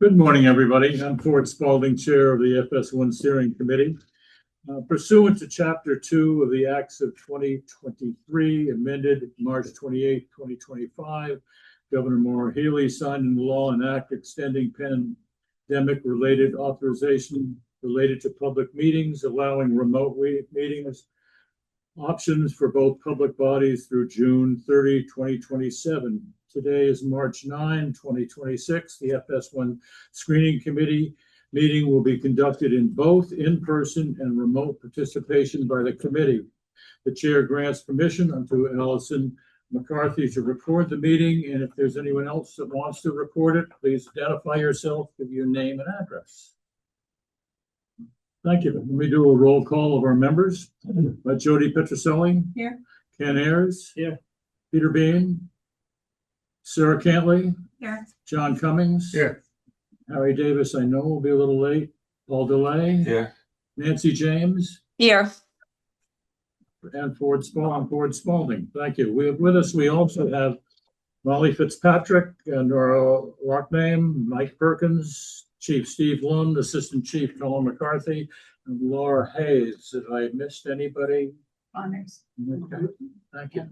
Good morning, everybody. I'm Ford Spalding, Chair of the FS1 Steering Committee. Pursuant to Chapter 2 of the Acts of 2023, amended March 28, 2025, Governor Maura Healey signed into law an act extending pandemic-related authorization related to public meetings, allowing remote meetings options for both public bodies through June 30, 2027. Today is March 9, 2026. The FS1 Screening Committee meeting will be conducted in both in-person and remote participation by the committee. The chair grants permission unto Allison McCarthy to record the meeting, and if there's anyone else that wants to record it, please identify yourself, give your name and address. Thank you. Let me do a roll call of our members. Jody Petroselli. Here. Ken Ayers. Here. Peter Bean. Sarah Cantley. Here. John Cummings. Here. Harry Davis, I know will be a little late. Paul DeLay. Here. Nancy James. Here. And Ford Spalding. Thank you. With us, we also have Molly Fitzpatrick and our lock name, Mike Perkins, Chief Steve Lund, Assistant Chief Colin McCarthy, and Laura Hayes. Did I missed anybody? Honors. Okay. Thank you.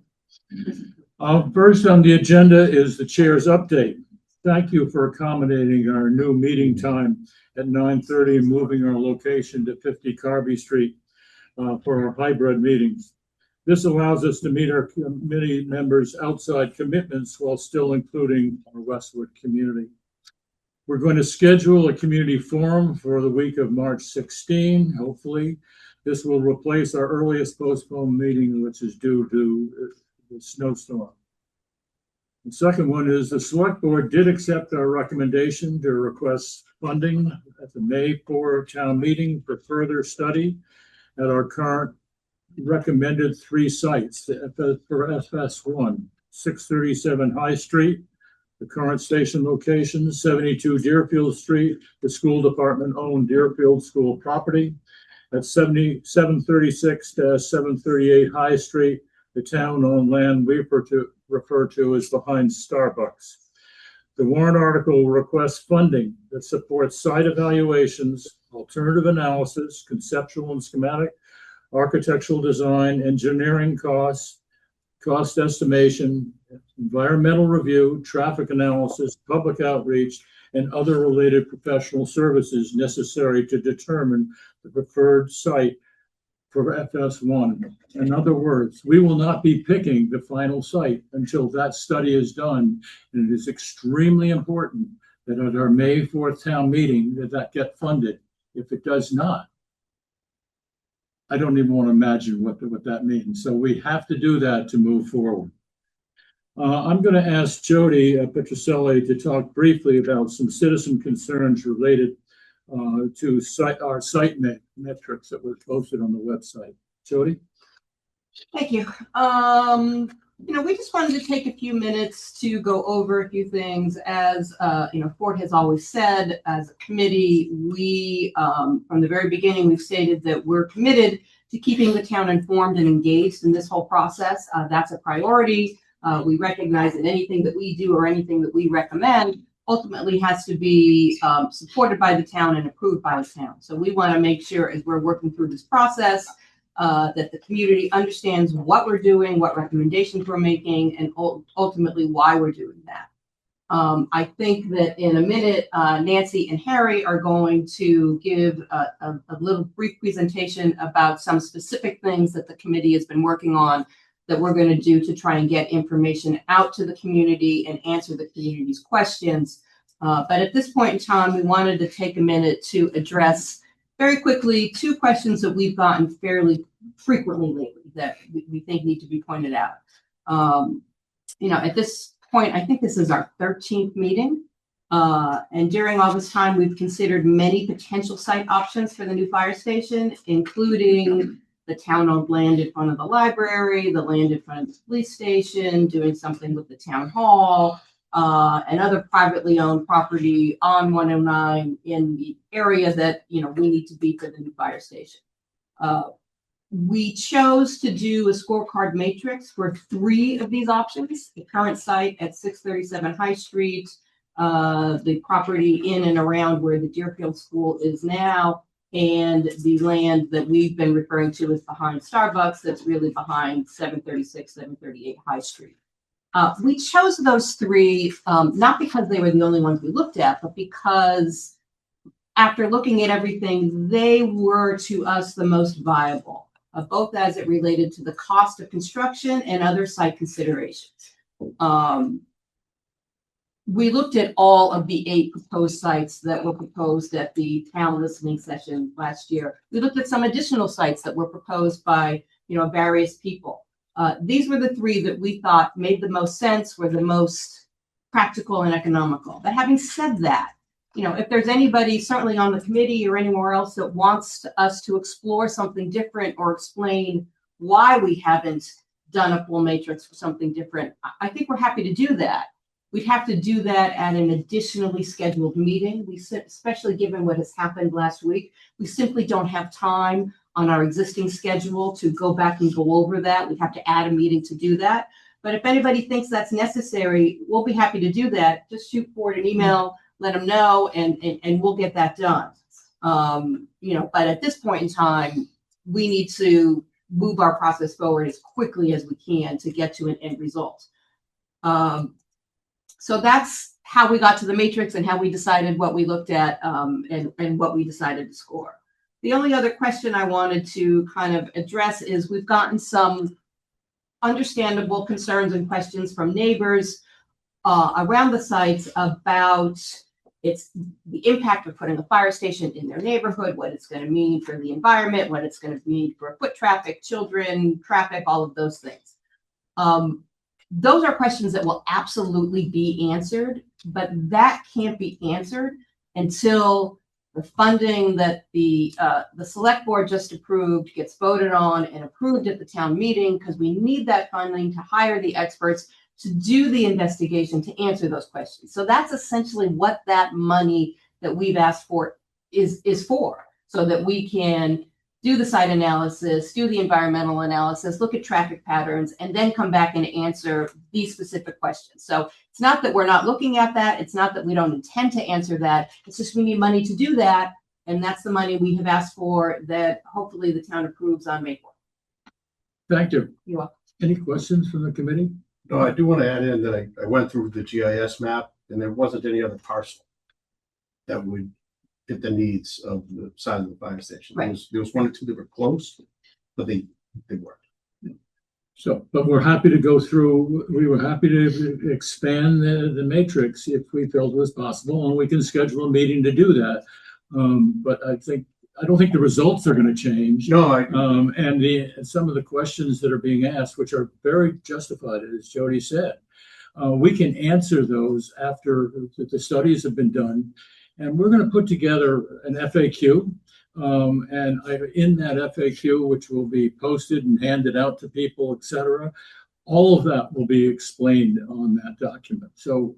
First on the agenda is the chair's update. Thank you for accommodating our new meeting time at 9:30 and moving our location to 50 Carby Street for our hybrid meetings. This allows us to meet our committee members' outside commitments while still including our Westwood community. We're going to schedule a community forum for the week of March 16, hopefully. This will replace our earliest postponed meeting, which is due to the snowstorm. The second one is the select board did accept our recommendation to request funding at the May 4 town meeting for further study at our current recommended 3 sites for FS1, 637 High Street, the current station location, 72 Deerfield Street, the school department owned Deerfield School property, at 736-738 High Street, the town owned land we refer to as behind Starbucks. The warrant article requests funding that supports site evaluations, alternative analysis, conceptual and schematic, architectural design, engineering costs, cost estimation, environmental review, traffic analysis, public outreach, and other related professional services necessary to determine the preferred site for FS1. In other words, we will not be picking the final site until that study is done, and it is extremely important that at our May 4th town meeting that get funded. If it does not, I don't even want to imagine what that means. So we have to do that to move forward. I'm going to ask Jody Petroselli to talk briefly about some citizen concerns related to our site metrics that were posted on the website. Jody? Thank you. We just wanted to take a few minutes to go over a few things. As Ford has always said, as a committee, we, from the very beginning, we've stated that we're committed to keeping the town informed and engaged in this whole process. That's a priority. We recognize that anything that we do or anything that we recommend ultimately has to be supported by the town and approved by the town. So we want to make sure as we're working through this process that the community understands what we're doing, what recommendations we're making, and ultimately why we're doing that. I think that in a minute, Nancy and Harry are going to give a little brief presentation about some specific things that the committee has been working on that we're going to do to try and get information out to the community and answer the community's questions. But at this point in time, we wanted to take a minute to address very quickly 2 questions that we've gotten fairly frequently lately that we think need to be pointed out. At this point, I think this is our 13th meeting. And during all this time, we've considered many potential site options for the new fire station, including the town-owned land in front of the library, the land in front of the police station, doing something with the town hall, and other privately owned property on 109 in the area that we need to be for the new fire station. We chose to do a scorecard matrix for 3 of these options: the current site at 637 High Street, the property in and around where the Deerfield School is now, and the land that we've been referring to as behind Starbucks, that's really behind 736, 738 High Street. We chose those 3, not because they were the only ones we looked at, but because after looking at everything, they were to us the most viable, both as it related to the cost of construction and other site considerations. We looked at all of the 8 proposed sites that were proposed at the town listening session last year. We looked at some additional sites that were proposed by, various people. These were the 3 that we thought made the most sense, were the most practical and economical. But having said that, if there's anybody certainly on the committee or anywhere else that wants us to explore something different or explain why we haven't done a full matrix for something different, I think we're happy to do that. We'd have to do that at an additionally scheduled meeting. Especially given what has happened last week, we simply don't have time on our existing schedule to go back and go over that. We'd have to add a meeting to do that. But if anybody thinks that's necessary, we'll be happy to do that. Just shoot forward an email, let them know, and we'll get that done. But at this point in time, we need to move our process forward as quickly as we can to get to an end result. So that's how we got to the matrix and how we decided what we looked at, and what we decided to score. The only other question I wanted to kind of address is we've gotten some understandable concerns and questions from neighbors around the sites about the impact of putting a fire station in their neighborhood, what it's going to mean for the environment, what it's going to mean for foot traffic, children, traffic, all of those things. Those are questions that will absolutely be answered, but that can't be answered until the funding that the select board just approved gets voted on and approved at the town meeting, because we need that funding to hire the experts to do the investigation to answer those questions. So that's essentially what that money that we've asked for is for, so that we can do the site analysis, do the environmental analysis, look at traffic patterns, and then come back and answer these specific questions. So it's not that we're not looking at that. It's not that we don't intend to answer that. It's just we need money to do that. And that's the money we have asked for that hopefully the town approves on May 4th. Thank you. You're welcome. Any questions from the committee? No, I do want to add in that I went through the GIS map and there wasn't any other parcel that would fit the needs of the side of the fire station. Right. There was 1 or 2 that were close, but they weren't. So, but we're happy to go through, we were happy to expand the matrix if we felt it was possible, and we can schedule a meeting to do that. But I don't think the results are going to change. No, And some of the questions that are being asked, which are very justified, as Jody said, we can answer those after the studies have been done. And we're going to put together an FAQ. And in that FAQ, which will be posted and handed out to people, et cetera, all of that will be explained on that document. So,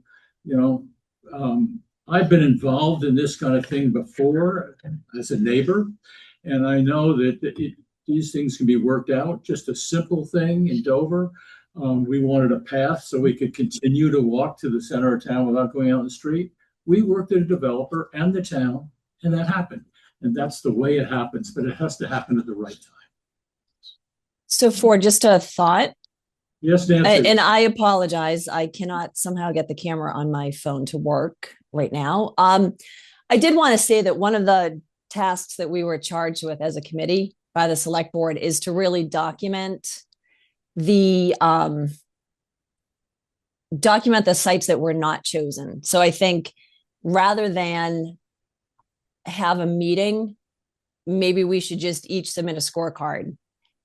I've been involved in this kind of thing before as a neighbor, and I know that these things can be worked out. Just a simple thing in Dover. We wanted a path so we could continue to walk to the center of town without going out in the street. We worked at a developer and the town, and that happened. And that's the way it happens, but it has to happen at the right time. So Ford, just a thought. Yes, Nancy. And I apologize. I cannot somehow get the camera on my phone to work right now. I did want to say that one of the tasks that we were charged with as a committee by the select board is to really document the sites that were not chosen. So I think rather than have a meeting, maybe we should just each submit a scorecard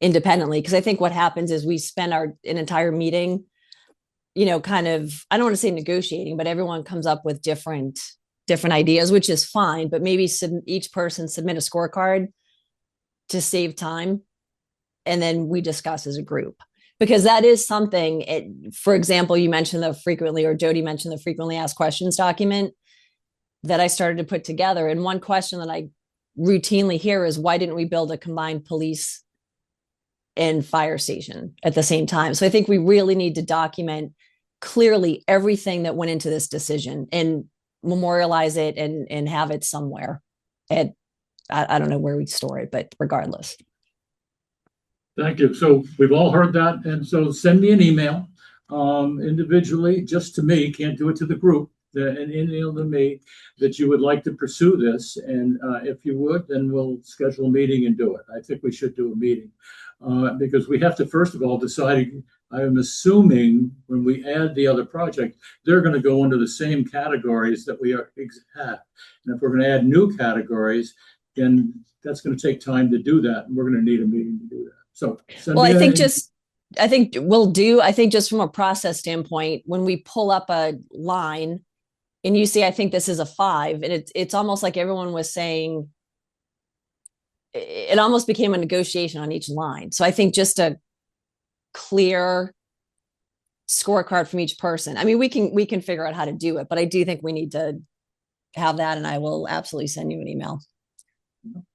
independently, because I think what happens is we spend an entire meeting, kind of, I don't want to say negotiating, but everyone comes up with different ideas, which is fine, but maybe each person submit a scorecard to save time, and then we discuss as a group. Because that is something, for example, you mentioned Jody mentioned the frequently asked questions document that I started to put together. And one question that I routinely hear is, why didn't we build a combined police and fire station at the same time. So I think we really need to document clearly everything that went into this decision and memorialize it and have it somewhere. And I don't know where we store it, but regardless. Thank you. So we've all heard that. And so send me an email individually, just to me, can't do it to the group, an email to me that you would like to pursue this. And if you would, then we'll schedule a meeting and do it. I think we should do a meeting because we have to, first of all, decide. I am assuming when we add the other project, they're going to go into the same categories that we have. And if we're going to add new categories, then that's going to take time to do that. And we're going to need a meeting to do that. So, well, I think just from a process standpoint, when we pull up a line and you see, I think this is a 5, and it's almost like everyone was saying, it almost became a negotiation on each line. So I think just a clear scorecard from each person. I mean, we can figure out how to do it, but I do think we need to have that, and I will absolutely send you an email.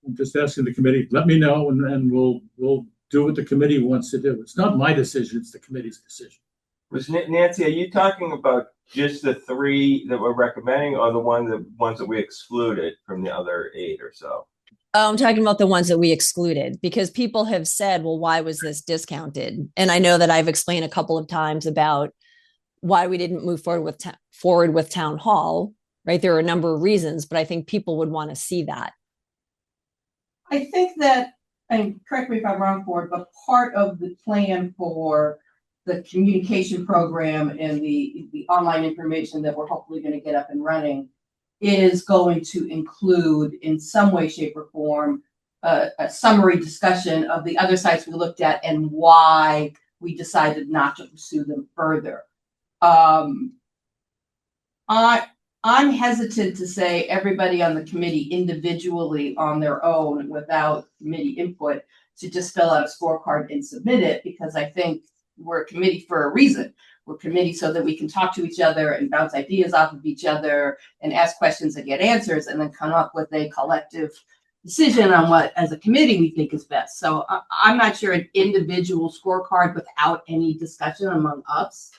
I'm just asking the committee, let me know, and we'll do what the committee wants to do. It's not my decision, it's the committee's decision. Nancy, are you talking about just the 3 that we're recommending, or the ones that we excluded from the other 8 or so? I'm talking about the ones that we excluded, because people have said, well, why was this discounted? And I know that I've explained a couple of times about why we didn't move forward with town hall, right? There are a number of reasons, but I think people would want to see that. I think that, and correct me if I'm wrong, Ford, but part of the plan for the communication program and the online information that we're hopefully going to get up and running is going to include, in some way, shape, or form, a summary discussion of the other sites we looked at and why we decided not to pursue them further. I'm hesitant to say everybody on the committee individually on their own without committee input to just fill out a scorecard and submit it, because I think we're a committee for a reason. We're a committee so that we can talk to each other and bounce ideas off of each other and ask questions and get answers and then come up with a collective decision on what, as a committee, we think is best. So I'm not sure an individual scorecard without any discussion among us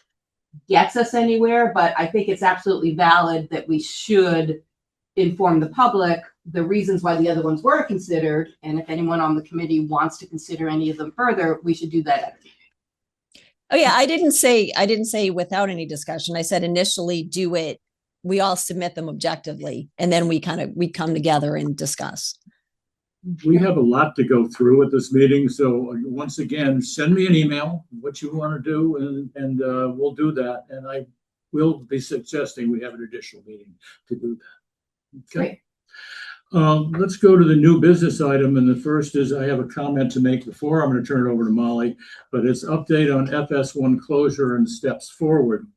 gets us anywhere, but I think it's absolutely valid that we should inform the public the reasons why the other ones were considered. And if anyone on the committee wants to consider any of them further, we should do that at a meeting. Oh yeah, I didn't say without any discussion. I said initially do it. We all submit them objectively, and then we come together and discuss. We have a lot to go through at this meeting, so once again, send me an email, what you want to do, and we'll do that. And I will be suggesting we have an additional meeting to do that. Okay. Great. Let's go to the new business item, and the first is I have a comment to make before I'm going to turn it over to Molly, but it's update on FS1 closure and steps forward.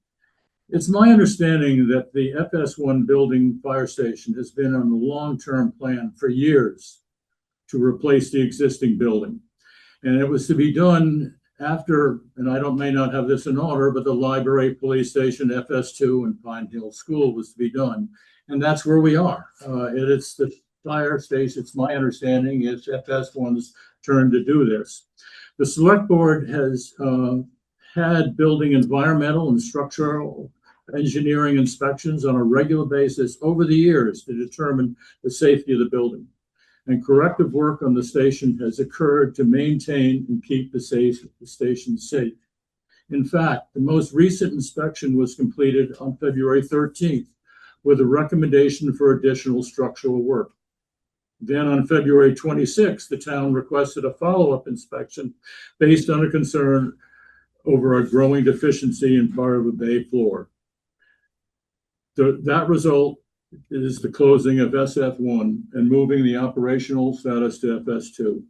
It's my understanding that the FS1 building fire station has been on the long-term plan for years to replace the existing building. And it was to be done after, and I may not have this in order, but the library, police station, FS2, and Pine Hill School was to be done. And that's where we are. It's the fire station, it's my understanding, it's FS1's turn to do this. The select board has had building environmental and structural engineering inspections on a regular basis over the years to determine the safety of the building. And corrective work on the station has occurred to maintain and keep the station safe. In fact, the most recent inspection was completed on February 13th with a recommendation for additional structural work. Then on February 26th, the town requested a follow-up inspection based on a concern over a growing deficiency in part of the bay floor. That result is the closing of SF1 and moving the operational status to FS2.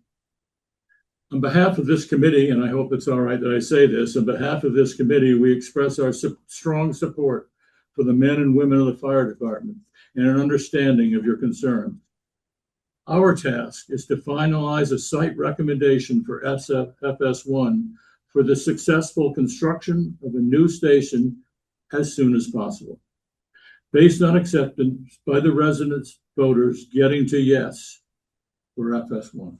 On behalf of this committee, and I hope it's all right that I say this, on behalf of this committee, we express our strong support for the men and women of the fire department and an understanding of your concern. Our task is to finalize a site recommendation for FS1 for the successful construction of a new station as soon as possible, based on acceptance by the residents, voters getting to yes for FS1.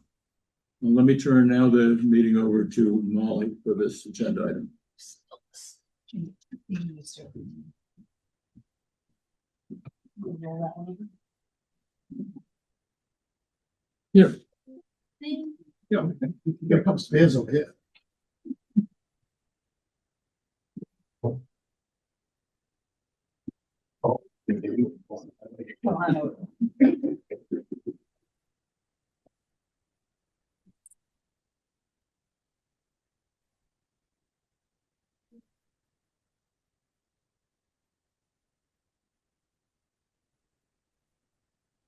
Well, let me turn now the meeting over to Molly for this agenda item. Yeah. Yeah. Here comes Spears over here.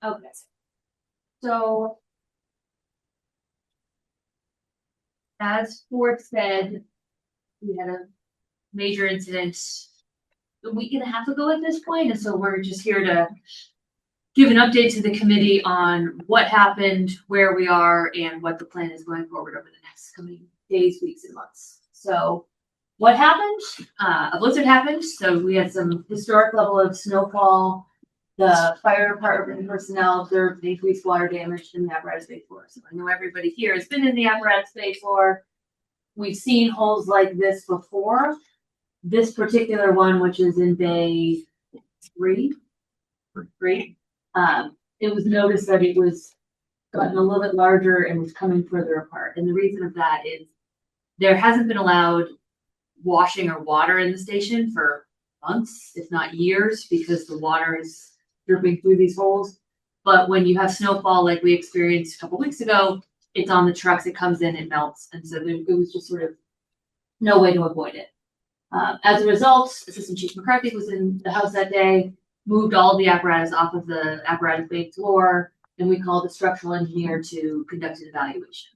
Okay. So. As Ford said, we had a major incident a week and a half ago at this point, and so we're just here to give an update to the committee on what happened, where we are, and what the plan is going forward over the next coming days, weeks, and months. So what happened? A blizzard happened, so we had some historic level of snowfall. The fire department personnel observed increased water damage in the apparatus bay floor. So I know everybody here has been in the apparatus bay floor. We've seen holes like this before. This particular one, which is in bay three, it was noticed that it was gotten a little bit larger and was coming further apart. And the reason of that is there hasn't been allowed washing or water in the station for months, if not years, because the water is dripping through these holes. But when you have snowfall like we experienced a couple weeks ago, it's on the trucks, it comes in, it melts. And so it was just sort of no way to avoid it. As a result, Assistant Chief McCarthy was in the house that day, moved all the apparatus off of the apparatus bay floor, and we called a structural engineer to conduct an evaluation.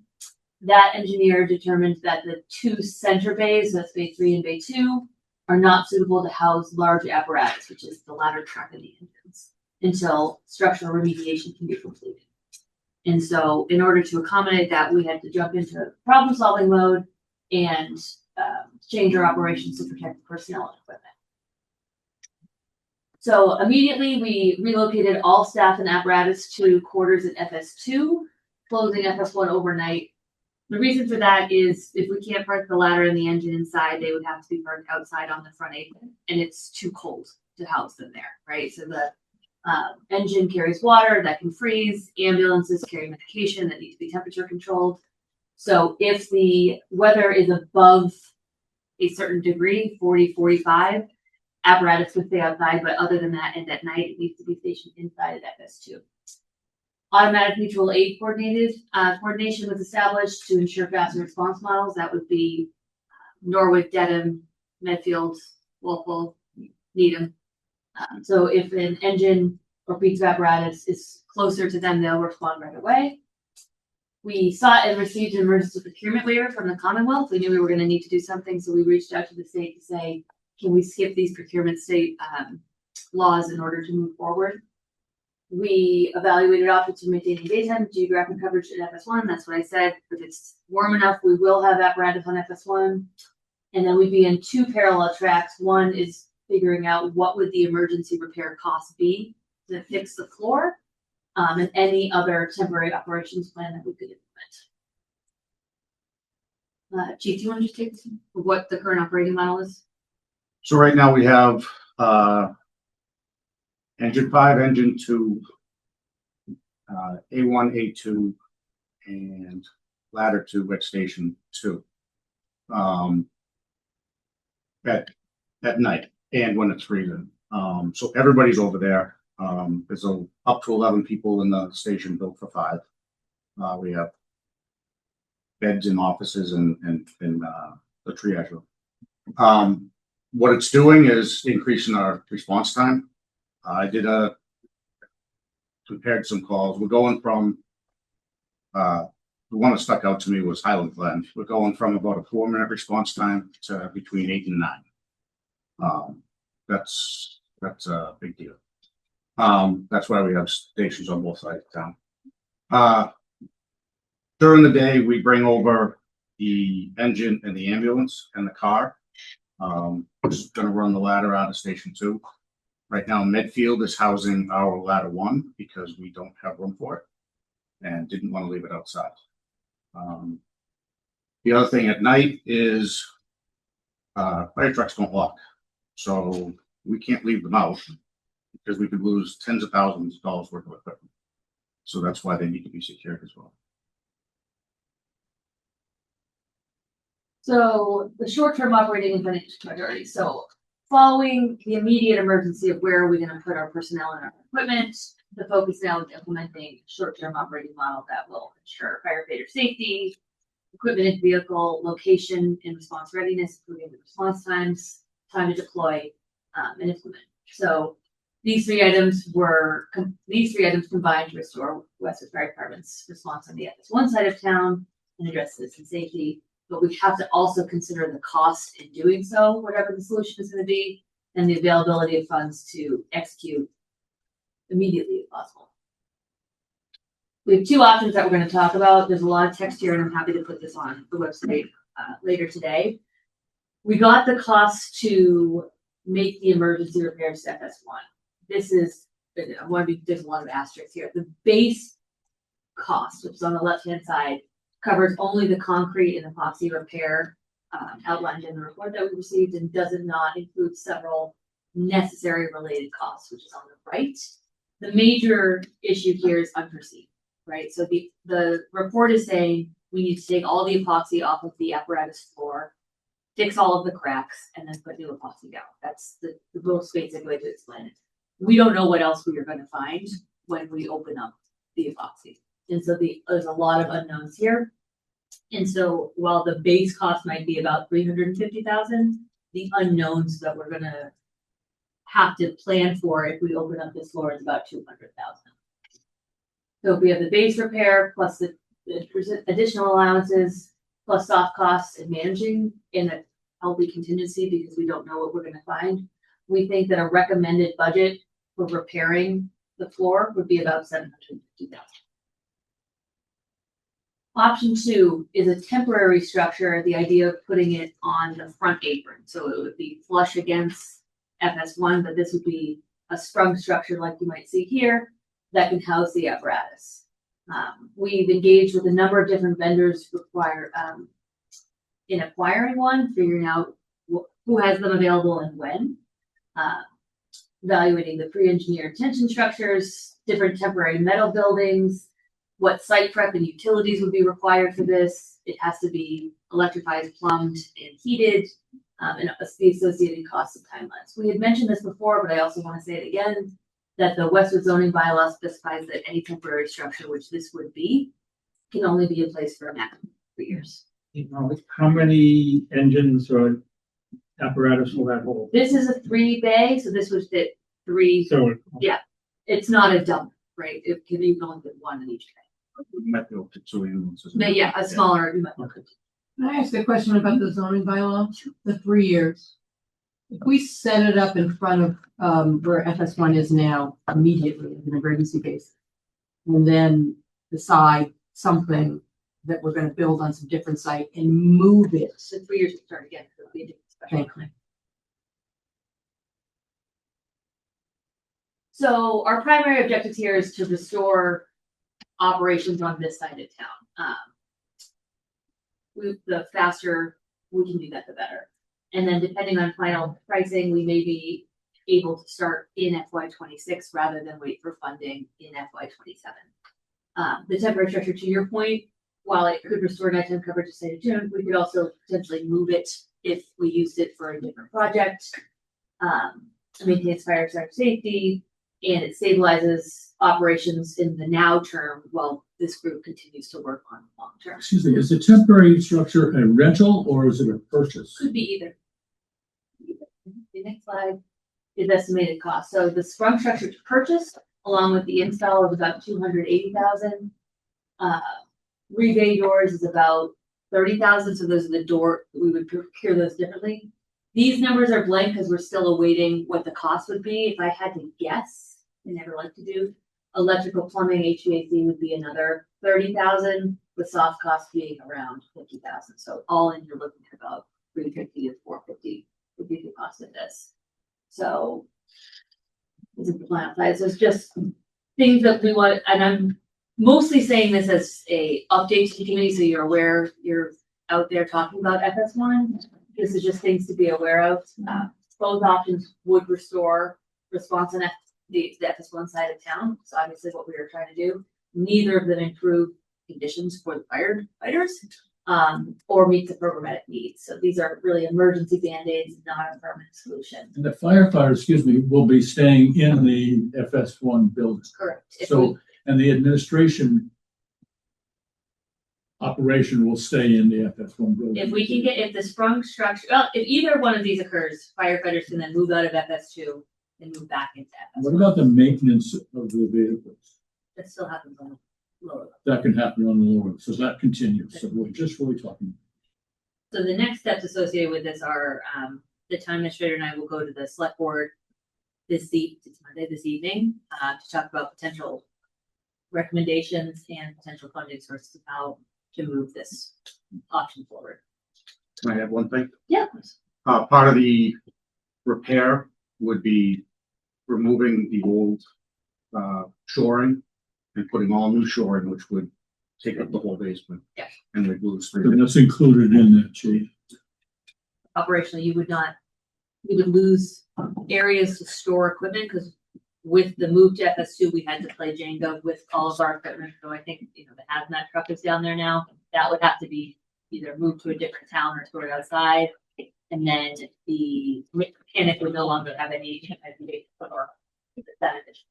That engineer determined that the two center bays, that's bay 3 and bay 2, are not suitable to house large apparatus, which is the ladder truck and the engines, until structural remediation can be completed. And so in order to accommodate that, we had to jump into problem solving mode and change our operations to protect the personnel and equipment. So immediately we relocated all staff and apparatus to quarters at FS2, closing FS1 overnight. The reason for that is if we can't park the ladder and the engine inside, they would have to be parked outside on the front apron, and it's too cold to house them there, right? So the engine carries water that can freeze, ambulances carry medication that needs to be temperature controlled. So if the weather is above a certain degree, 40, 45, apparatus would stay outside, but other than that, and at night, it needs to be stationed inside at FS2. Automatic mutual aid coordination was established to ensure faster response models. That would be Norwood, Dedham, Medfield, Walpole, Needham. So if an engine or piece of apparatus is closer to them, they'll respond right away. We sought and received an emergency procurement waiver from the Commonwealth. We knew we were going to need to do something, so we reached out to the state to say, can we skip these procurement state laws in order to move forward? We evaluated options for maintaining daytime geographic coverage at FS1. That's what I said. If it's warm enough, we will have apparatus on FS1. And then we'd be in two parallel tracks. One is figuring out what would the emergency repair cost be to fix the floor, and any other temporary operations plan that we could implement. Chief, do you want to just take what the current operating model is? So right now we have engine 5, engine 2, A1, A2, and ladder 2 at station 2 at night and when it's freezing. So everybody's over there. There's up to 11 people in the station built for 5. We have beds in offices and the triage room. What it's doing is increasing our response time. I did compared some calls. We're going from, the one that stuck out to me was Highland Glen. We're going from about a 4-minute response time to between 8 and 9. That's a big deal. That's why we have stations on both sides of town. During the day, we bring over the engine and the ambulance and the car. We're just going to run the ladder out of station 2. Right now, Medfield is housing our ladder 1 because we don't have room for it and didn't want to leave it outside. The other thing at night is fire trucks don't lock, so we can't leave them out because we could lose tens of thousands of dollars worth of equipment. So that's why they need to be secured as well. So the short-term operating and financial priorities. So following the immediate emergency of where are we gonna put our personnel and our equipment, the focus now is implementing short-term operating model that will ensure firefighter safety, equipment and vehicle location and response readiness, including the response times, time to deploy, and implement. So these three items combined to restore Westwood Fire Department's response on the FS1 side of town and address citizen safety. But we have to also consider the cost in doing so, whatever the solution is going to be, and the availability of funds to execute immediately if possible. We have two options that we're going to talk about. There's a lot of text here, and I'm happy to put this on the website later today. We got the cost to make the emergency repairs to FS1. This is, there's a lot of asterisks here. The base cost, which is on the left-hand side, covers only the concrete and epoxy repair outlined in the report that we received and does not include several necessary related costs, which is on the right. The major issue here is unforeseen, right? So the report is saying we need to take all the epoxy off of the apparatus floor, fix all of the cracks, and then put new epoxy down. That's the most basic way to explain it. We don't know what else we are going to find when we open up the epoxy. And so there's a lot of unknowns here. And so while the base cost might be about $350,000, the unknowns that we're gonna have to plan for if we open up this floor is about $200,000. So if we have the base repair plus the additional allowances plus soft costs and managing in a healthy contingency because we don't know what we're gonna find, we think that a recommended budget for repairing the floor would be about $750,000. Option 2 is a temporary structure, the idea of putting it on the front apron. So it would be flush against FS1, but this would be a sprung structure like you might see here that can house the apparatus. We've engaged with a number of different vendors in acquiring one, figuring out who has them available and when. Evaluating the pre-engineered tension structures, different temporary metal buildings, what site prep and utilities would be required for this. It has to be electrified, plumbed, and heated, and the associated costs and timelines. We had mentioned this before, but I also want to say it again, that the Westwood zoning bylaw specifies that any temporary structure, which this would be, can only be in place for a maximum of 3 years. How many engines or apparatus will that hold? This is a 3-bay, so this would fit 3. So It's not a double, right? It can even only fit 1 in each bay. We might be able to two units. But yeah, a smaller. Okay. Can I ask a question about the zoning bylaw? The 3 years. If we set it up in front of where FS1 is now immediately as an emergency base, and then decide something that we're going to build on some different site and move it. So 3 years to start again. So it'll be a different special Thank you. permit. So our primary objective here is to restore operations on this side of town. The faster we can do that, the better. And then depending on final pricing, we may be able to start in FY26 rather than wait for funding in FY27. The temporary structure, to your point, while it could restore nighttime coverage to say June, we could also potentially move it if we used it for a different project. Maintains fire safety, and it stabilizes operations in the now term while this group continues to work on long term. Excuse me, is the temporary structure a rental or is it a purchase? Could be either. The next slide is estimated cost. So the sprung structure to purchase, along with the install, of about $280,000. Rebay doors is about $30,000. So those are the door, we would procure those differently. These numbers are blank because we're still awaiting what the cost would be. If I had to guess, I never like to do, electrical, plumbing, HVAC would be another $30,000, with soft costs being around $50,000. So all in, you're looking at about $350 to $450 would be the cost of this. So this is the plan side. So it's just things that we want, and I'm mostly saying this as a update to the committee, so you're aware, you're out there talking about FS1. This is just things to be aware of. Both options would restore response on the FS1 side of town. So obviously what we were trying to do. Neither of them improve conditions for the firefighters or meet the programmatic needs. So these are really emergency band-aids, not a permanent solution. And the firefighters, excuse me, will be staying in the FS1 building. Correct. So, and the administration operation will stay in the FS1 building. If we can get, if the sprung structure, well, if either one of these occurs, firefighters can then move out of FS2 and move back into What FS1. about the maintenance of the vehicles? That still happens on the lower level. That can happen on the lower, so that continues. So we're just really talking. So the next steps associated with this are, the town administrator and I will go to the select board it's Monday this evening, to talk about potential recommendations and potential funding sources of how to move this option forward. Can I add one thing? Yeah. Part of the repair would be removing the old shoring and putting all new shoring, which would take up the whole basement. Yes. And we'd lose And 3. that's included in that, chief. Operationally, you would lose areas to store equipment because with the move to FS2, we had to play Jenga with all of our equipment. So I think, the hazmat truck is down there now. That would have to be either moved to a different town or stored outside. And then the mechanic would no longer have any or that addition.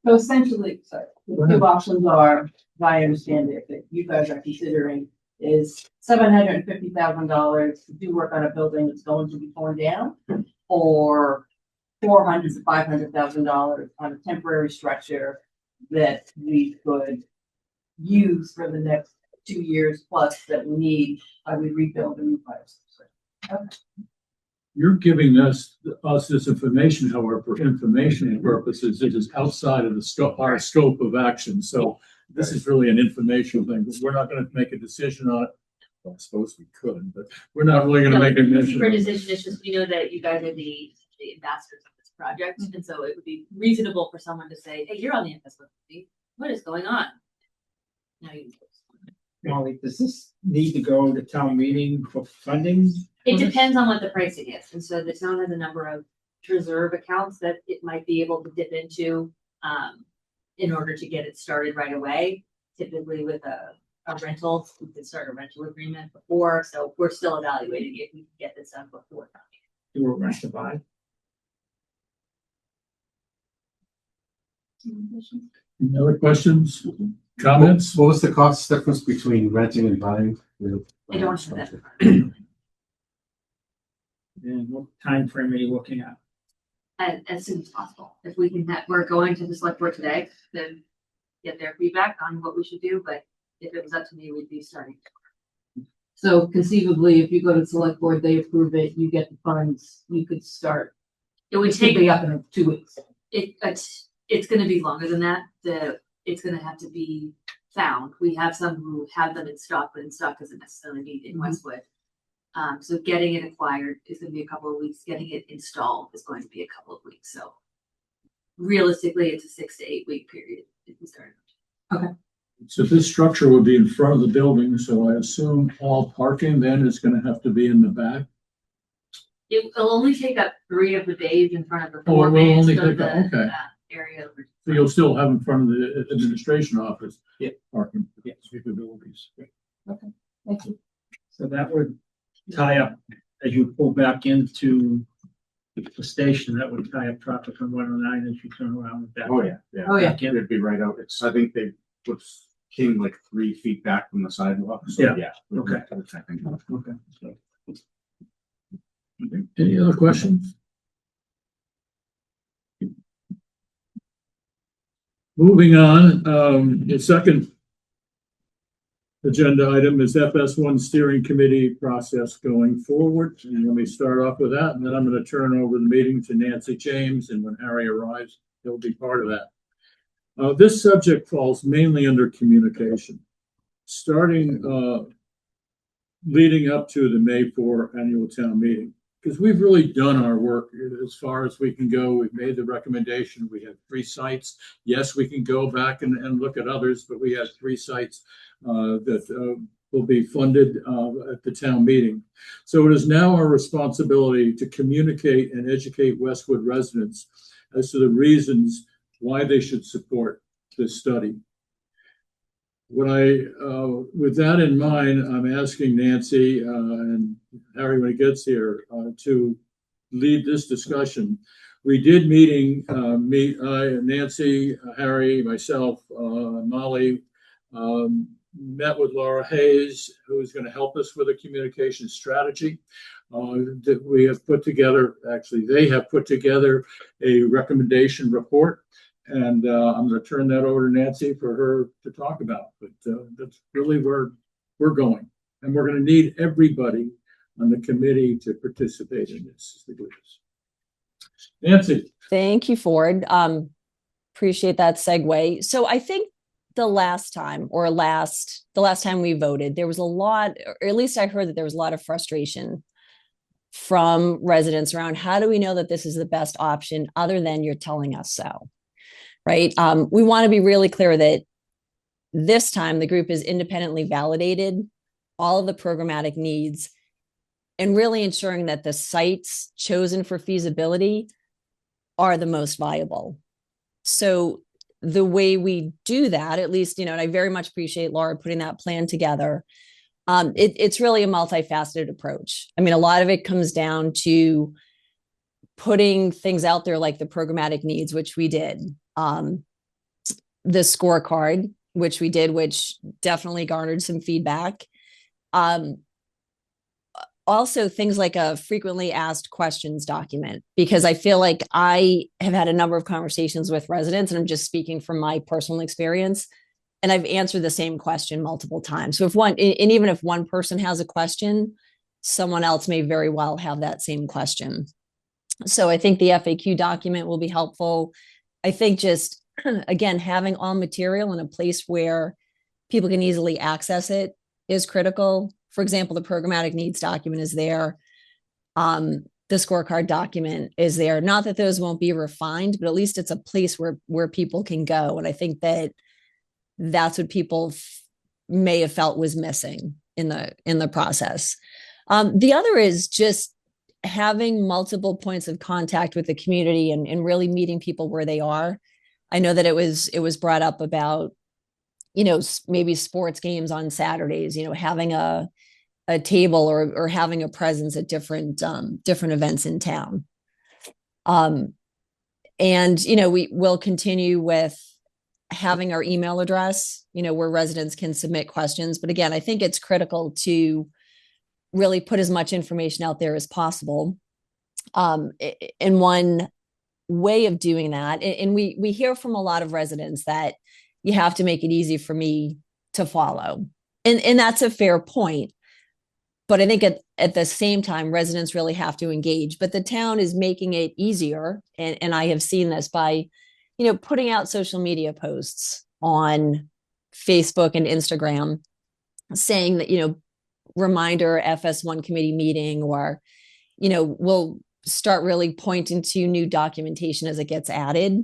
So essentially, sorry, the two options are, if I understand it, that you guys are considering is $750,000 to do work on a building that's going to be torn down, or $400,000 to $500,000 on a temporary structure that we could use for the next 2 years plus that we need, I would rebuild a new fire station. You're giving us this information, however, for information purposes, it is outside of our scope of action. So this is really an informational thing. We're not going to make a decision on it. Well, I suppose we could, but we're not really going to make a decision. For decision, it's just we know that you guys are the ambassadors of this project, and so it would be reasonable for someone to say, "Hey, you're on the FS1 committee. What is going on?" Now you. Molly, does this need to go to town meeting for funding? It depends on what the pricing is, and so the town has a number of reserve accounts that it might be able to dip into in order to get it started right away. Typically with a rental, we could start a rental agreement before, so we're still evaluating if we can get this done before. Do a rent to buy? Any other questions, comments? What was the cost difference between renting and buying? I don't have that. And what time frame are you looking at? As soon as possible. If we can, we're going to the select board today to get their feedback on what we should do, but if it was up to me, we'd be starting. So conceivably, if you go to the select board, they approve it, you get the funds, you could start. It would It could take, be up in 2 weeks. it's gonna be longer than that. It's gonna have to be found. We have some who have them in stock, but in stock doesn't necessarily mean in Westwood. So getting it acquired is gonna be a couple of weeks. Getting it installed is going to be a couple of weeks. So realistically, it's a 6 to 8 week period if we start. So this structure would be in front of the building, so I assume all parking then is going to have to be in the back? It'll only take up 3 of the bays in front of the Oh, four it will bays only of take the up- okay. Area. over- So you'll still have in front of the administration office? Yeah. Parking. Yeah. Capabilities. Thank you. So that would tie up, as you pull back into the station, that would tie up traffic on 109 as you turn around with that. Oh, yeah, yeah. Oh, yeah. It'd be right out. I think they came like 3 feet back from the sidewalk. So Yeah. yeah. Okay. I think. Okay. Any other questions? Moving on, the second agenda item is FS1 steering committee process going forward. And let me start off with that, and then I'm going to turn over the meeting to Nancy James, and when Harry arrives, he'll be part of that. This subject falls mainly under communication. Starting leading up to the May 4 annual town meeting, because we've really done our work as far as we can go. We've made the recommendation. We have 3 sites. Yes, we can go back and look at others, but we have 3 sites that will be funded at the town meeting. So it is now our responsibility to communicate and educate Westwood residents as to the reasons why they should support this study. With that in mind, I'm asking Nancy and Harry when he gets here to lead this discussion. We did meet Nancy, Harry, myself, Molly, met with Laura Hayes, who is going to help us with a communication strategy that we have put together. Actually, they have put together a recommendation report. And I'm going to turn that over to Nancy for her to talk about. But that's really where we're going. And we're going to need everybody on the committee to participate in this. Nancy. Thank you, Ford. Appreciate that segue. So I think the last time we voted, there was a lot, or at least I heard that there was a lot of frustration from residents around how do we know that this is the best option other than you're telling us so. Right. We want to be really clear that this time the group is independently validated all of the programmatic needs and really ensuring that the sites chosen for feasibility are the most viable. So the way we do that, at least, and I very much appreciate Laura putting that plan together. It's really a multifaceted approach. I mean, a lot of it comes down to putting things out there like the programmatic needs, which we did. The scorecard, which we did, which definitely garnered some feedback. Also things like a frequently asked questions document, because I feel like I have had a number of conversations with residents, and I'm just speaking from my personal experience, and I've answered the same question multiple times. So even if one person has a question, someone else may very well have that same question. So I think the FAQ document will be helpful. I think just, again, having all material in a place where people can easily access it is critical. For example, the programmatic needs document is there. The scorecard document is there. Not that those won't be refined, but at least it's a place where people can go. And I think that's what people may have felt was missing in the process. The other is just having multiple points of contact with the community and really meeting people where they are. I know that it was brought up about, maybe sports games on Saturdays, having a table or having a presence at different events in town. And, we will continue with having our email address, where residents can submit questions. But again, I think it's critical to really put as much information out there as possible. And one way of doing that, and we hear from a lot of residents that you have to make it easy for me to follow. And that's a fair point. But I think at the same time, residents really have to engage. But the town is making it easier. And I have seen this by, putting out social media posts on Facebook and Instagram saying that, reminder FS1 committee meeting, or, we'll start really pointing to new documentation as it gets added.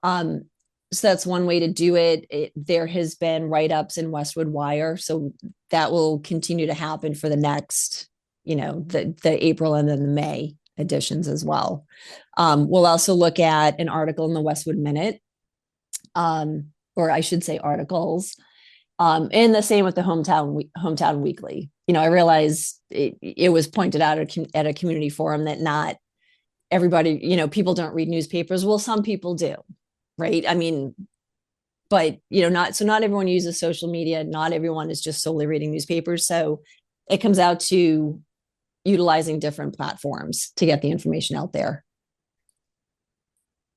So that's one way to do it. There has been write-ups in Westwood Wire, so that will continue to happen for the next, the April and then the May editions as well. We'll also look at an article in the Westwood Minute, or I should say articles, and the same with the Hometown Weekly. I realize it was pointed out at a community forum that not everybody, people don't read newspapers. Well, some people do. Right. I mean, but, not everyone uses social media. Not everyone is just solely reading newspapers. So it comes out to utilizing different platforms to get the information out there.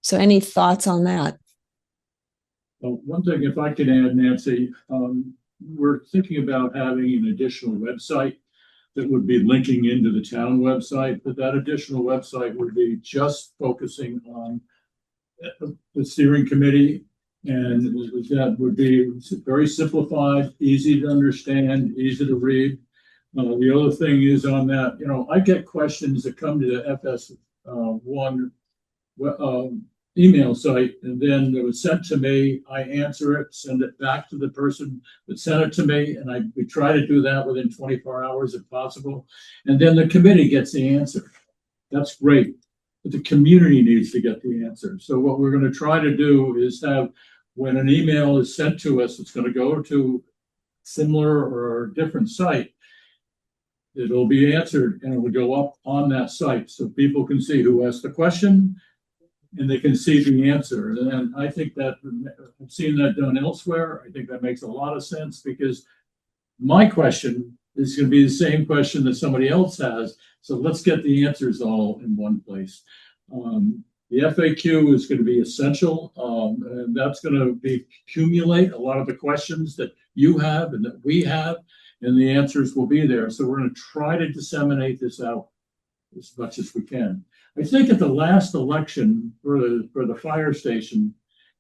So any thoughts on that? Well, one thing, if I could add, Nancy, we're thinking about having an additional website that would be linking into the town website, but that additional website would be just focusing on the steering committee, and that would be very simplified, easy to understand, easy to read. The other thing is on that, I get questions that come to the FS1 email site, and then it was sent to me. I answer it, send it back to the person that sent it to me, and we try to do that within 24 hours if possible. And then the committee gets the answer. That's great, but the community needs to get the answer. So what we're going to try to do is have, when an email is sent to us, it's going to go to similar or different site. It'll be answered and it will go up on that site so people can see who asked the question and they can see the answer. And I think that I've seen that done elsewhere. I think that makes a lot of sense because my question is going to be the same question that somebody else has. So let's get the answers all in one place. The FAQ is going to be essential, and that's going to accumulate a lot of the questions that you have and that we have, and the answers will be there. So we're going to try to disseminate this out as much as we can. I think at the last election for the fire station,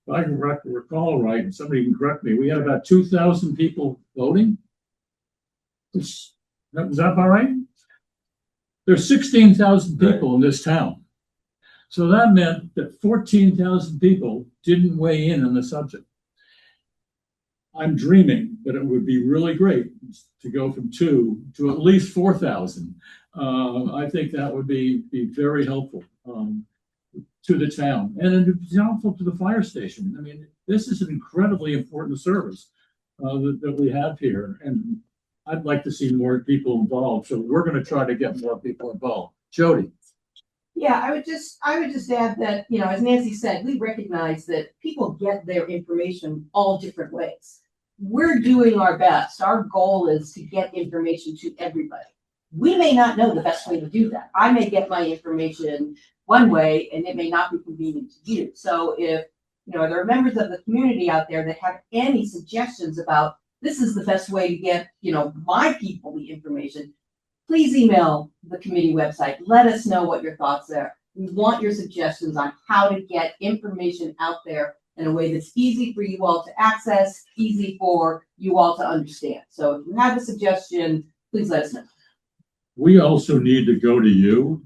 if I can recall right, and somebody can correct me, we had about 2,000 people voting. Was that about right? There's 16,000 people in this town. So that meant that 14,000 people didn't weigh in on the subject. I'm dreaming that it would be really great to go from 2 to at least 4,000. I think that would be very helpful to the town, and it'd be helpful to the fire station. I mean, this is an incredibly important service that we have here, and I'd like to see more people involved. So we're going to try to get more people involved. Jody. Yeah, I would just add that, as Nancy said, we recognize that people get their information all different ways. We're doing our best. Our goal is to get information to everybody. We may not know the best way to do that. I may get my information one way and it may not be convenient to you. So if, there are members of the community out there that have any suggestions about this is the best way to get, my people the information, please email the committee website. Let us know what your thoughts are. We want your suggestions on how to get information out there in a way that's easy for you all to access, easy for you all to understand. So if you have a suggestion, please let us know. We also need to go to you.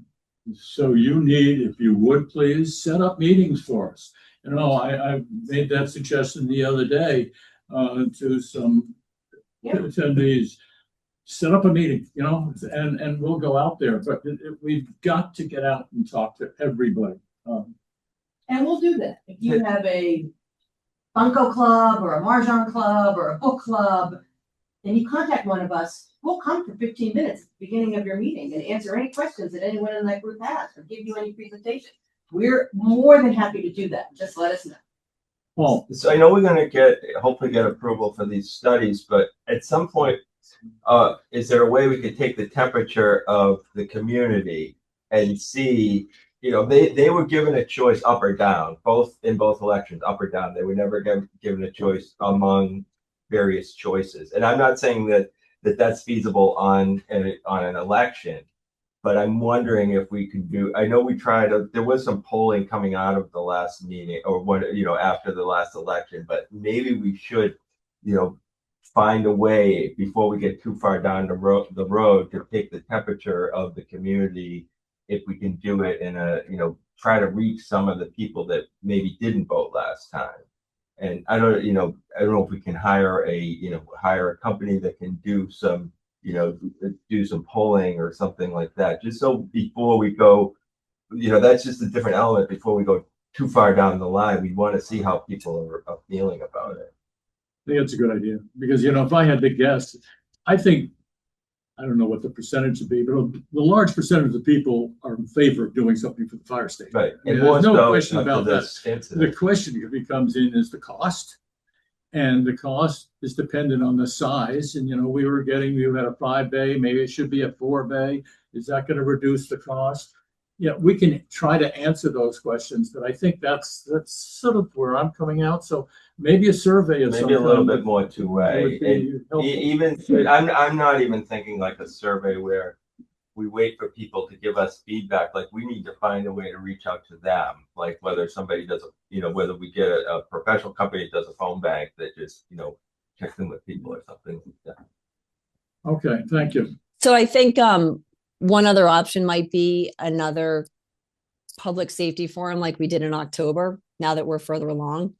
So you need, if you would please, set up meetings for us. I made that suggestion the other day to some attendees. Set up a meeting, and we'll go out there. But we've got to get out and talk to everybody. And we'll do that. If you have a Bunko club or a Mahjong club or a book club, and you contact one of us, we'll come for 15 minutes at the beginning of your meeting and answer any questions that anyone in that group has or give you any presentation. We're more than happy to do that. Just let us know. Paul. So I know we're going to hopefully get approval for these studies, but at some point, is there a way we could take the temperature of the community and see, they were given a choice up or down, in both elections, up or down. They were never given a choice among various choices. And I'm not saying that's feasible on an election, but I'm wondering if we can do, I know there was some polling coming out of the last meeting after the last election, but maybe we should, find a way before we get too far down the road to take the temperature of the community, if we can do it in try to reach some of the people that maybe didn't vote last time. And I don't know if we can hire a company that can do some polling or something like that, just so before we go, that's just a different element. Before we go too far down the line, we want to see how people are feeling about it. I think that's a good idea because, if I had to guess, I don't know what the percentage would be, but the large percentage of people are in favor of doing something for the fire station. Right. And there's no question about that. The question that comes in is the cost. And the cost is dependent on the size. And, we had a 5-bay, maybe it should be a 4-bay. Is that going to reduce the cost? Yeah, we can try to answer those questions, but I think that's sort of where I'm coming out. So maybe a survey of maybe a little bit more two-way. And even I'm not even thinking like a survey where we wait for people to give us feedback. Like we need to find a way to reach out to them. Like whether somebody does whether we get a professional company that does a phone bank that just checks in with people or something like that. Okay, thank you. So I think one other option might be another public safety forum like we did in October, now that we're further along.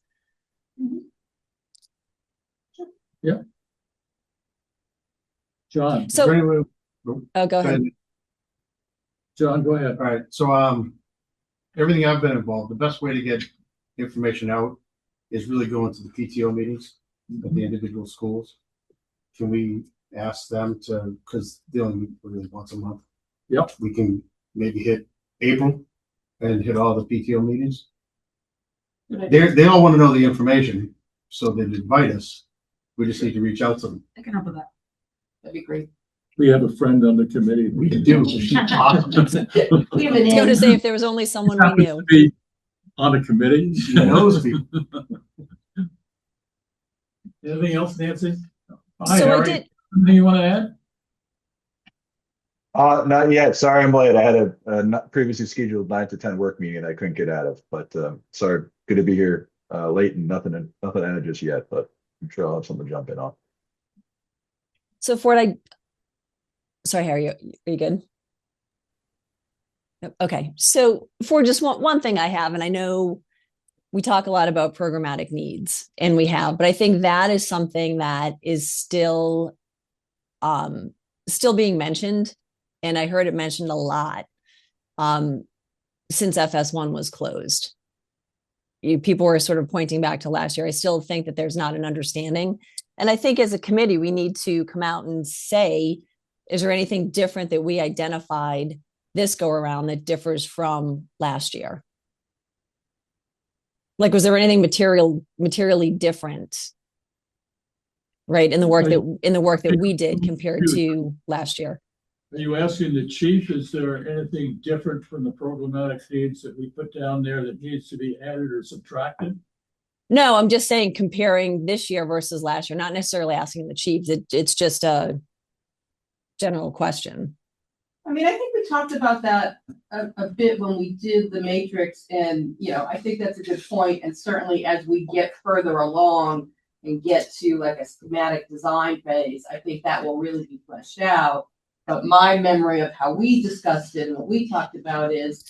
John, So, Anyway, oh, go ahead. John, go ahead. all right, so, everything I've been involved, the best way to get information out is really going to the PTO meetings of the individual schools. Can we ask them to, because they only meet really once a month? Yep. We can maybe hit April and hit all the PTO meetings. They all want to know the information, so they invite us. We just need to reach out to them. I can help with that. That'd be great. We have a friend on the committee. We do. She's awesome. We have I an was going to in. say if there was only someone we Happens knew. to be on a committee. She knows people. Anything else, Nancy? Hi, So I Harry. did, Anything you want to add? Not yet. Sorry, I'm late. I had a not previously scheduled 9 to 10 work meeting I couldn't get out of, but sorry, good to be here late and nothing ended just yet, but I'm sure I'll have something to jump in on. so Ford, sorry, Harry, are you good? Yep, okay, so for just one thing I have, and I know we talk a lot about programmatic needs, and we have, but I think that is something that is still being mentioned, and I heard it mentioned a lot since FS1 was closed. People were sort of pointing back to last year. I still think that there's not an understanding, and I think as a committee we need to come out and say, is there anything different that we identified this go around that differs from last year? Like, was there anything materially different, right, in the work that we did compared to last year? Are you asking the chief, is there anything different from the programmatic needs that we put down there that needs to be added or subtracted? No, I'm just saying comparing this year versus last year, not necessarily asking the chiefs. It's just a general question. I mean, I think we talked about that a bit when we did the matrix, and, you know, I think that's a good point. And certainly as we get further along and get to like a schematic design phase, I think that will really be fleshed out. But my memory of how we discussed it and what we talked about is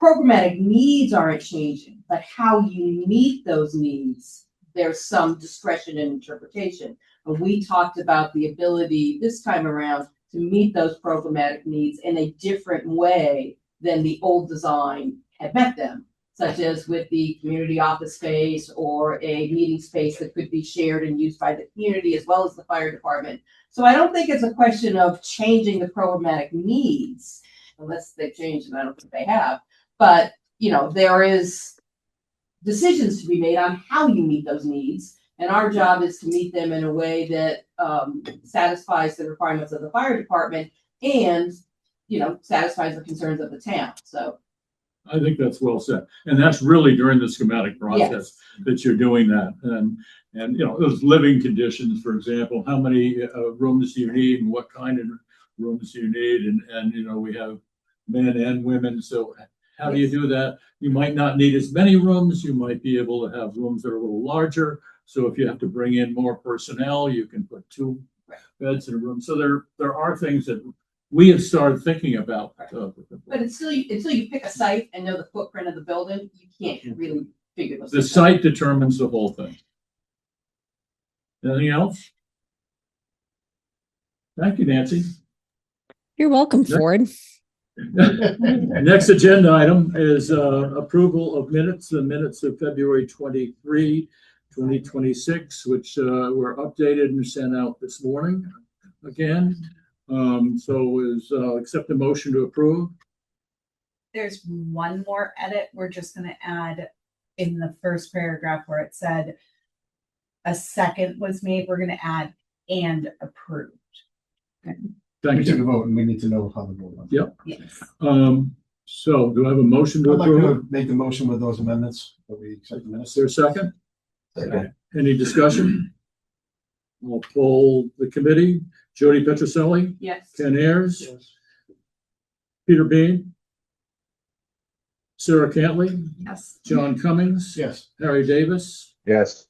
programmatic needs aren't changing, but how you meet those needs, there's some discretion and interpretation. But we talked about the ability this time around to meet those programmatic needs in a different way than the old design had met them, such as with the community office space or a meeting space that could be shared and used by the community as well as the fire department. So I don't think it's a question of changing the programmatic needs, unless they change, and I don't think they have. But, you know, there is decisions to be made on how you meet those needs. And our job is to meet them in a way that satisfies the requirements of the fire department and, you know, satisfies the concerns of the town. So I think that's well said. And that's really during the schematic process Yes. that you're doing that. And, you know, those living conditions, for example, how many rooms do you need and what kind of rooms do you need? And, you know, we have men and women. So how do you do that? You might not need as many rooms. You might be able to have rooms that are a little larger. So if you have to bring in more personnel, you can put 2 beds in a room. So there are things that we have started thinking about. but until you pick a site and know the footprint of the building, you can't really figure those The things out. site determines the whole thing. Anything else? Thank you, Nancy. You're welcome, Ford. Next agenda item is approval of minutes, the minutes of February 23, 2026, which were updated and sent out this morning again. So is accept the motion to approve. There's one more edit. We're just gonna add in the first paragraph where it said a second was made, we're gonna add and approved. We Thank took a you. vote and we need to know how the vote went. Yep. Yes. So do I have a motion to I'd like approve? to make the motion with those amendments that we accept the minutes. Is there a second? Second. Any discussion? I'll poll the committee. Jody Petroselli, Yes. Ken Ayers, Peter Bean, Sarah Cantley, Yes. John Cummings, Yes. Harry Davis, Yes.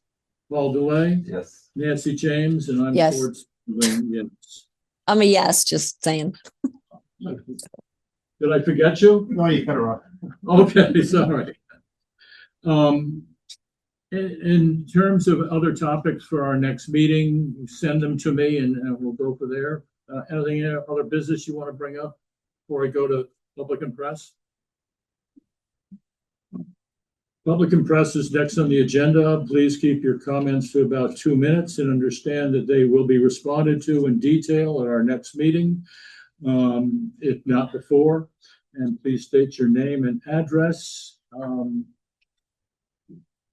Paul Delay, Yes. Nancy James, and I'm Yes. Ford Sullivan, yes. I'm a yes, just saying. Did I forget you? No, you cut her off. Okay, sorry. In terms of other topics for our next meeting, send them to me and we'll go for there. Anything other business you want to bring up before I go to public and press? Public and press is next on the agenda. Please keep your comments to about 2 minutes and understand that they will be responded to in detail at our next meeting, if not before. And please state your name and address.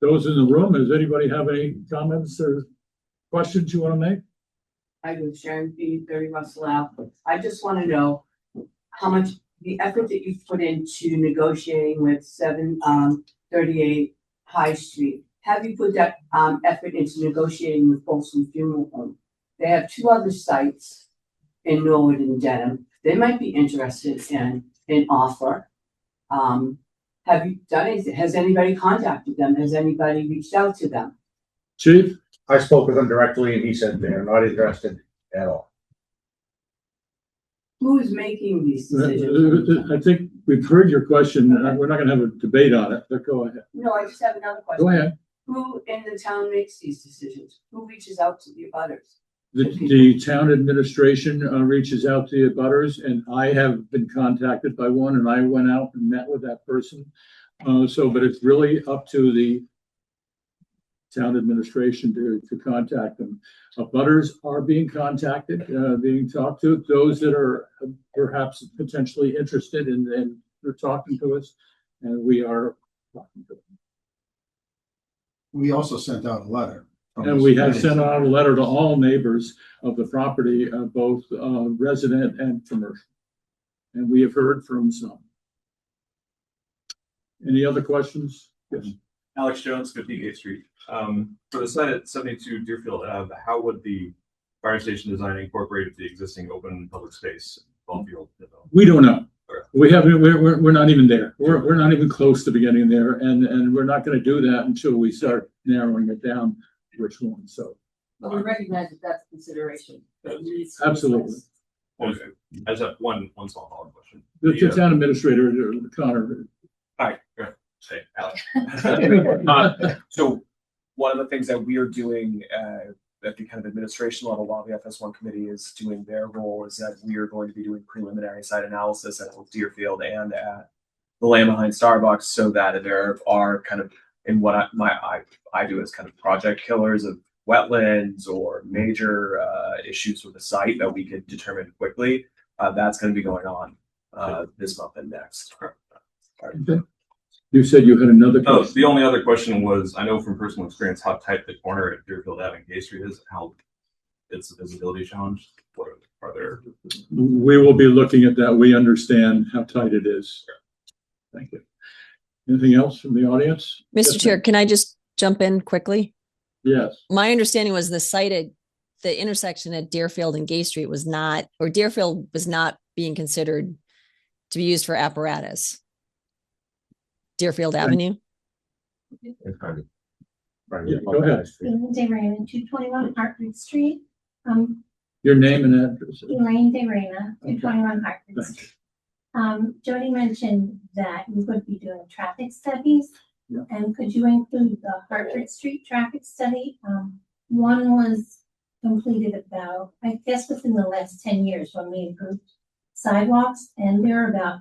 Those in the room, does anybody have any comments or questions you want to make? I do, Sharon B. 30 Russell Ave. I just want to know how much the effort that you've put into negotiating with 738 High Street. Have you put that effort into negotiating with Folsom Funeral Home? They have 2 other sites in Norwood and Dedham. They might be interested in an offer. Have you done anything? Has anybody contacted them? Has anybody reached out to them? Chief? I spoke with him directly and he said they're not interested at all. Who is making these decisions? I think we've heard your question. We're not gonna have a debate on it, but go ahead. No, I just have another question. Go ahead. Who in the town makes these decisions? Who reaches out to the abutters? The town administration reaches out to the abutters, and I have been contacted by one, and I went out and met with that person. But it's really up to the town administration to contact them. Abutters are being contacted, being talked to. Those that are perhaps potentially interested in they're talking to us, and we are talking to them. We also sent out a letter. And we have sent out a letter to all neighbors of the property, both resident and commercial. And we have heard from some. Any other questions? Yes. Alex Jones, 50 Gate Street. For the site at 72 Deerfield Ave, how would the fire station design incorporate into the existing open public space ball field? We don't know. We haven't. We're not even there. We're not even close to beginning there, and we're not going to do that until we start narrowing it down. Which one? So. But we recognize that that's a consideration. Absolutely. Okay. I just have one small follow-up question. The town administrator, Connor. Hi. Hey, Alex. So one of the things that we are doing at the kind of administration level while the FS1 committee is doing their role is that we are going to be doing preliminary site analysis at both Deerfield and at the land behind Starbucks, so that there are kind of in what I do as kind of project killers of wetlands or major issues with the site that we could determine quickly. That's going to be going on this month and next. Okay. You said you had another question. The only other question was, I know from personal experience how tight the corner at Deerfield Ave and Gay Street is, how it's a visibility challenge. What are there? We will be looking at that. We understand how tight it is. Thank you. Anything else from the audience? Mr. Yes, Chair, can I just jump in quickly? Yes. My understanding was the site at the intersection at Deerfield and Gay Street was not, or Deerfield was not being considered to be used for apparatus. Deerfield Avenue. Yeah, go ahead. Elaine De Reyna, 221 Hartford Street. Your name and address. Elaine De Reyna, 221 Hartford Street. Jody mentioned that you would be doing traffic studies. Yeah. And could you include the Hartford Street traffic study? One was completed about, I guess, within the last 10 years when we improved sidewalks, and there are about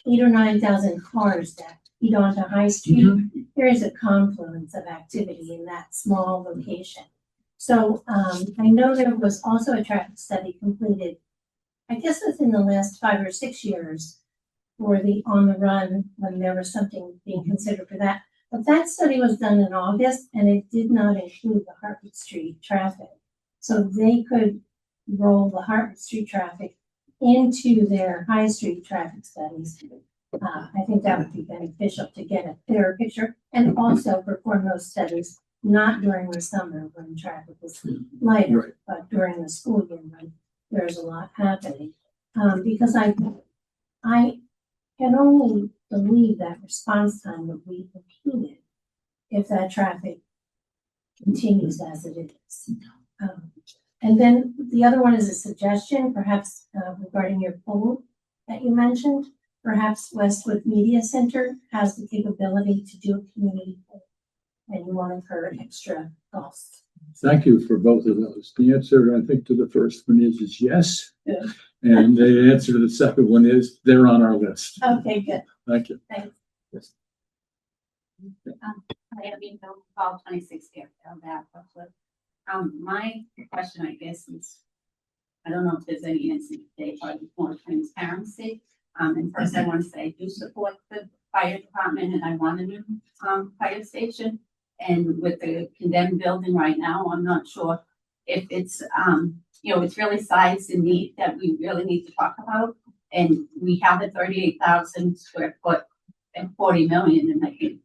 8,000 or 9,000 cars that feed onto High Street. Mm-hmm. There is a confluence of activity in that small location. So I know there was also a traffic study completed, I guess within the last 5 or 6 years, for the On the Run, when there was something being considered for that. But that study was done in August, and it did not include the Hartford Street traffic. So they could roll the Hartford Street traffic into their High Street traffic studies. I think that would be beneficial to get a clearer picture, and also perform those studies not during the summer when traffic is lighter, Right. but during the school year when there's a lot happening. Because I can only believe that response time would be impeded if that traffic continues as it is. And then the other one is a suggestion, perhaps regarding your poll that you mentioned. Perhaps Westwood Media Center has the capability to do a community poll, and you won't incur extra costs. Thank you for both of those. The answer, I think, to the first one is yes. Yeah. And the answer to the second one is they're on our list. Okay, good. Thank you. Thanks. Yes. I have been called 26 here. My question, I guess, is I don't know if there's any answer today, but more transparency. And first, I want to say I do support the fire department, and I want a new fire station. And with the condemned building right now, I'm not sure if it's it's really size and need that we really need to talk about. And we have a 38,000 square foot and 40 million, and I think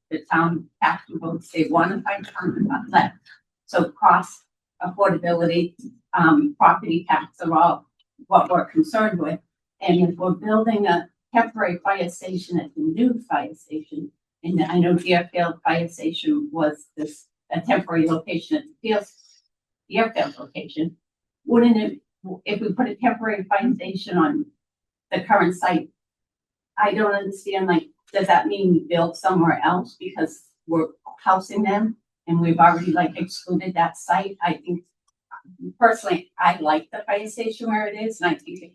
the town tax votes they want to fight about that. So cost, affordability, property tax are all what we're concerned with. And if we're building a temporary fire station at the new fire station, and I know Deerfield Fire Station was a temporary location at the Deerfield location, wouldn't it, if we put a temporary fire station on the current site, I don't understand, like, does that mean we build somewhere else because we're housing them and we've already excluded that site? I think personally, I like the fire station where it is, and I think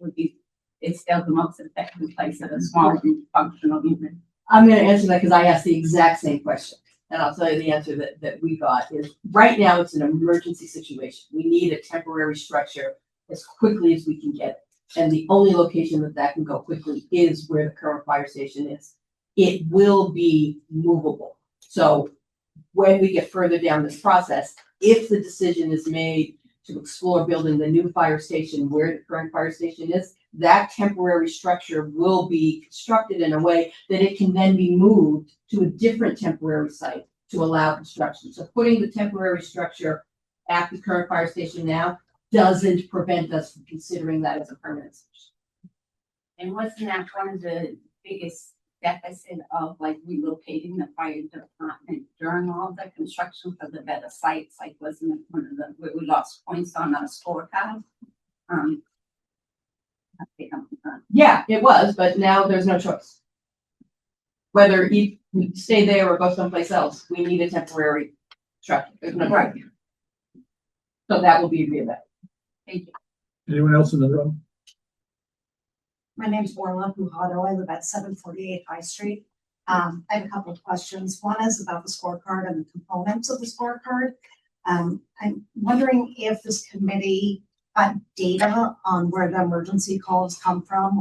it's still the most effective place at a small and functional unit. I'm going to answer that because I asked the exact same question. And I'll tell you the answer that we got is right now it's an emergency situation. We need a temporary structure as quickly as we can get it. And the only location that can go quickly is where the current fire station is. It will be movable. So when we get further down this process, if the decision is made to explore building the new fire station where the current fire station is, that temporary structure will be constructed in a way that it can then be moved to a different temporary site to allow construction. So putting the temporary structure at the current fire station now doesn't prevent us from considering that as a permanent solution. And wasn't that one of the biggest deficit of relocating the fire department during all the construction for the better sites? Wasn't it one of the where we lost points on our scorecard? Yeah, it was, but now there's no choice. Whether we stay there or go someplace else, we need a temporary structure. There's no right. So that will be reevaluated. Thank you. Anyone else in the room? My name's Orla Bujado. I live at 748 High Street. I have a couple of questions. One is about the scorecard and the components of the scorecard. I'm wondering if this committee got data on where the emergency calls come from,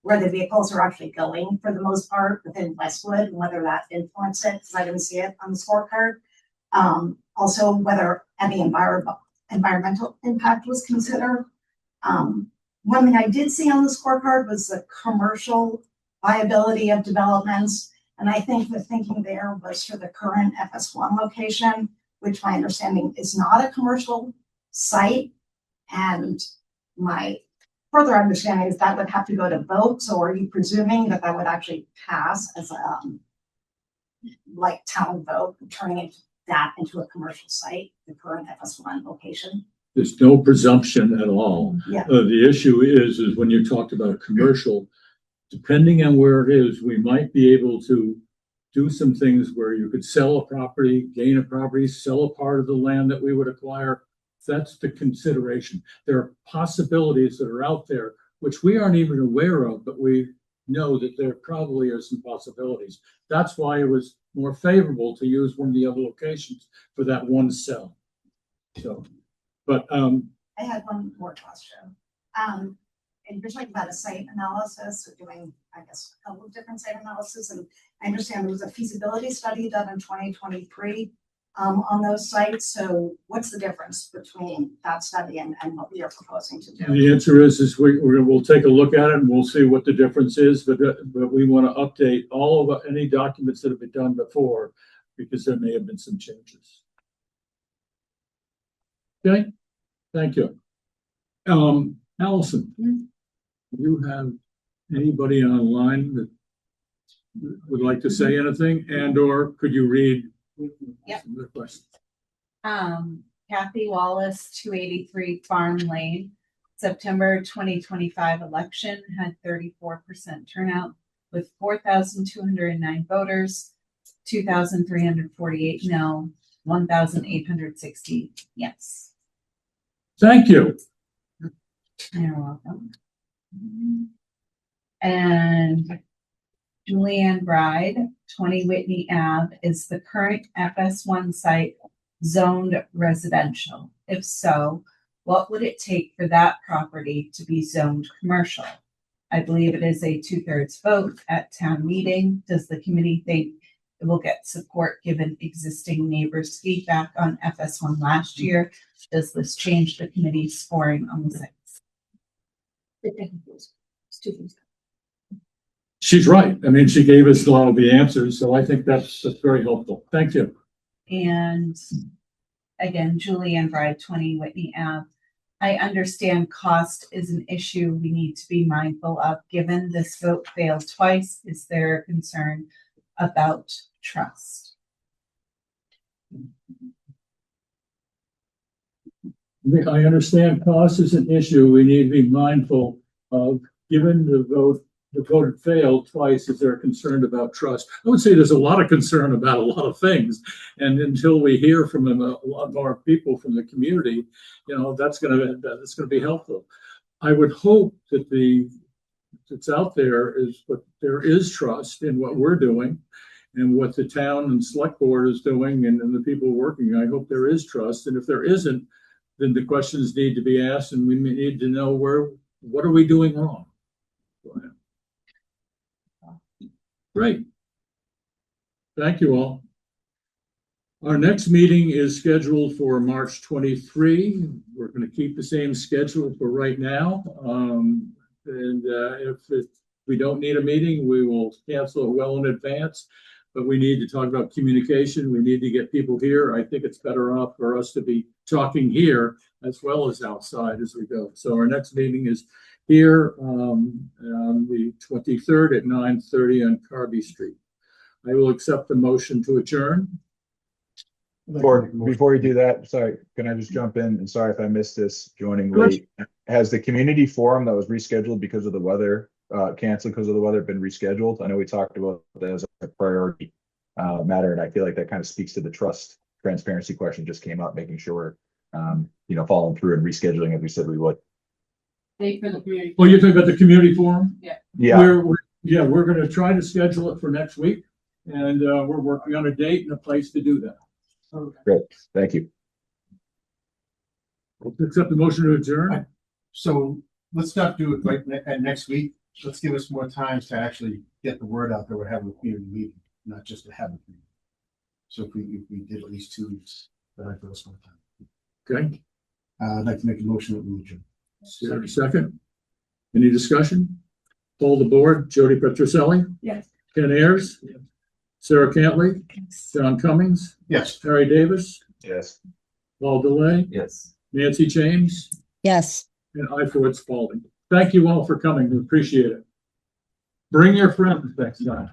where the vehicles are actually going for the most part within Westwood, and whether that influenced it, because I didn't see it on the scorecard. Also, whether any environmental impact was considered. One thing I did see on the scorecard was the commercial viability of developments. And I think the thinking there was for the current FS1 location, which my understanding is not a commercial site. And my further understanding is that would have to go to vote. So are you presuming that would actually pass as a town vote, turning that into a commercial site, the current FS1 location? There's no presumption at all. Yeah. The issue is when you talked about commercial, depending on where it is, we might be able to do some things where you could sell a property, gain a property, sell a part of the land that we would acquire. That's the consideration. There are possibilities that are out there, which we aren't even aware of, but we know that there probably are some possibilities. That's why it was more favorable to use one of the other locations for that one sell. So, but I had one more question. And you're talking about a site analysis, or doing, I guess, a couple of different site analysis. And I understand there was a feasibility study done in 2023 on those sites. So what's the difference between that study and what we are proposing to do? the answer is we'll take a look at it and we'll see what the difference is. But we want to update all of any documents that have been done before, because there may have been some changes. Okay, thank you. Allison, do you have anybody online that would like to say anything, and or could you read Yep. the questions? Kathy Wallace, 283 Farm Lane. September 2025 election had 34% turnout with 4,209 voters, 2,348 no, 1,860 yes. Thank you. You're welcome. And Julianne Bride, 20 Whitney Ave, is the current FS1 site zoned residential? If so, what would it take for that property to be zoned commercial? I believe it is a 2/3 vote at town meeting. Does the committee think it will get support given existing neighbors' feedback on FS1 last year? Does this change the committee's scoring on the sites? She's right. I mean, she gave us a lot of the answers, so I think that's very helpful. Thank you. And again, Julianne Bride, 20 Whitney Ave. I understand cost is an issue we need to be mindful of. Given this vote failed twice, is there a concern about trust? I understand cost is an issue we need to be mindful of. Given the vote failed twice, is there concerned about trust? I would say there's a lot of concern about a lot of things. And until we hear from a lot more people from the community, you know, that's gonna be helpful. I would hope that that's out there is, but there is trust in what we're doing and what the town and select board is doing and the people working. I hope there is trust. And if there isn't, then the questions need to be asked and we need to know what are we doing wrong? Go ahead. Great. Thank you all. Our next meeting is scheduled for March 23. We're going to keep the same schedule for right now. If we don't need a meeting, we will cancel it well in advance. But we need to talk about communication. We need to get people here. I think it's better off for us to be talking here as well as outside as we go. So our next meeting is here on the 23rd at 9:30 on Carby Street. I will accept the motion to adjourn. Before you do that, sorry, can I just jump in? And sorry if I missed this joining late. Has the community forum that was rescheduled because of the weather, canceled because of the weather, been rescheduled? I know we talked about that as a priority matter, and I feel like that kind of speaks to the trust transparency question just came up, making sure following through and rescheduling as we said we would. For the community. Well, you're talking about the community forum? Yeah. Yeah. We're going to try to schedule it for next week, and we're working on a date and a place to do that. Great, thank you. Accept the motion to adjourn. So let's not do it right at next week. Let's give us more time to actually get the word out that we're having a community meeting, not just to have a meeting. So if we did at least 2 weeks, then I'd give us more time. Okay. I'd like to make a motion that we adjourn. Second. Any discussion? Poll the board. Jody Petroselli. Yes. Ken Ayers. Yes. Sarah Cantley. Yes. John Cummings. Yes. Harry Davis. Yes. Paul DeLay. Yes. Nancy James. Yes. And I, Ford Spalding. Thank you all for coming. We appreciate it. Bring your friends next time.